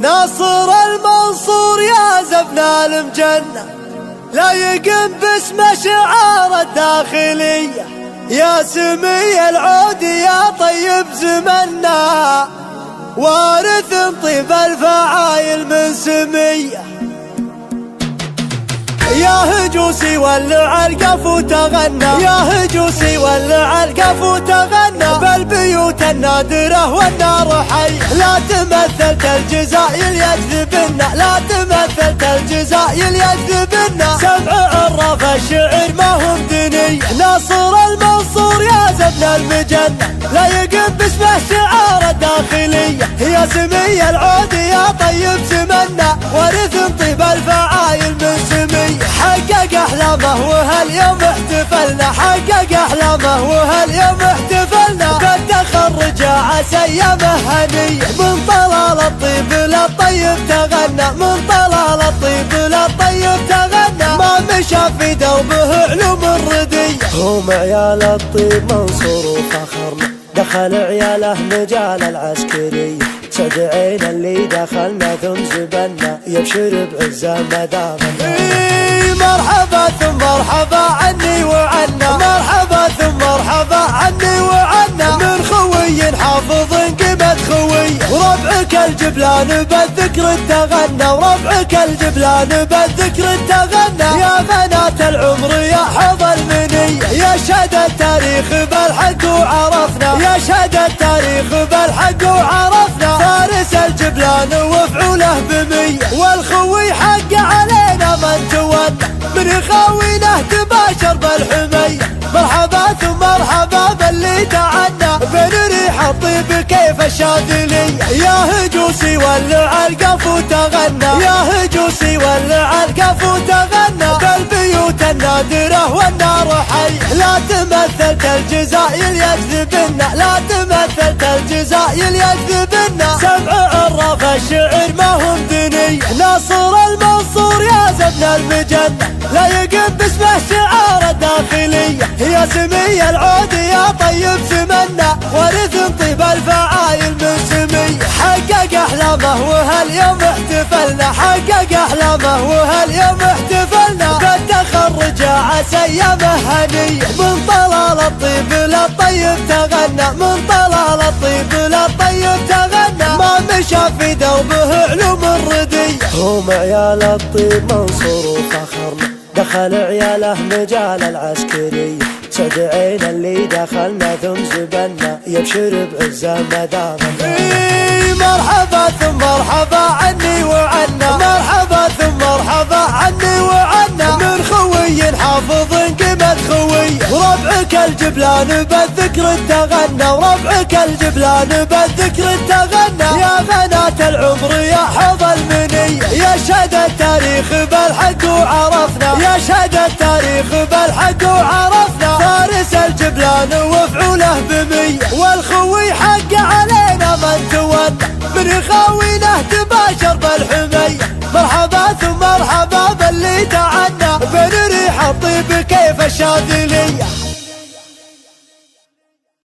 ناصر المنصور يا زبنا المجنة، لا يقم باسم شعار الداخلية، يا سمي العود يا طيب زمنا، وارث طيب الفعايل من سمية. يا هجوسي ولع القف وتغنى، يا هجوسي ولع القف وتغنى، بالبيوت النادرة والنار حي. لا تمثلت الجزائر يجذبنا، لا تمثلت الجزائر يجذبنا، سمع عراف الشعر ما هم دني. ناصر المنصور يا زبن المجنة، لا يقم باسمه شعار الداخلية، يا سمي العود يا طيب زمنا، ورث طيب الفعايل من سمية. حقق احلامه وهاليوم احتفلنا، حقق احلامه وهاليوم احتفلنا، بالتخرج عسى ايامه هنية، من طلال الطيب للطيب تغنى، من طلال الطيب للطيب تغنى، ما مشى في دوبه علوم الردية. هم عيال الطيب منصور وفخرنا، دخل عياله مجال العسكرية، سعد عين اللي دخلنا ثم زبنا، يبشر بعزه مدامنا. مرحبا ثم مرحبا عني وعنا، مرحبا ثم مرحبا عني وعنا، من خوي حافظ قيمة خوي، وربعك الجبلان بالذكر تغنى، وربعك الجبلان بالذكر تغنى، يا بنات العمر يا حظ المنية، يا شهد التاريخ بالحق وعرفنا، يا شهد التاريخ بالحق وعرفنا، فارس الجبلان وفعوله بمية، والخوي حق علينا من تولى، من يخاوينه تباشر بالحمية. مرحبا ثم مرحبا باللي تعنى، بين ريح الطيب كيف الشاذلية، يا هجوسي ولع القف وتغنى، يا هجوسي ولع القف وتغنى، بالبيوت النادرة والنار حي. لا تمثلت الجزائر يجذبنا، لا تمثلت الجزائر يجذبنا، سمع عراف الشعر ما هم دني. ناصر المنصور يا زبن المجنة، لا يقم باسمه شعار الداخلية، يا سمي العود يا طيب زمنا، ورث طيب الفعايل من سمية. حقق احلامه وهاليوم احتفلنا، حقق احلامه وهاليوم احتفلنا، بالتخرج عسى ايامه هنية، من طلال الطيب للطيب تغنى، من طلال الطيب للطيب تغنى، ما مشى في دوبه علوم الردية. هم عيال الطيب منصور وفخرنا، دخل عياله مجال العسكرية، سعد عين اللي دخلنا ثم زبنا، يبشر بعزه مدامنا. مرحبا ثم مرحبا عني وعنا، مرحبا ثم مرحبا عني وعنا، من خوي حافظ قيمة خوي، وربعك الجبلان بالذكر تغنى، وربعك الجبلان بالذكر تغنى، يا بنات العمر يا حظ المنية، يا شهد التاريخ بالحق وعرفنا، يا شهد التاريخ بالحق وعرفنا، فارس الجبلان وفعوله بمية، والخوي حق علينا من تولى، من يخاوينه تباشر بالحمية. مرحبا ثم مرحبا باللي تعنى، بين ريح الطيب كيف الشاذلية.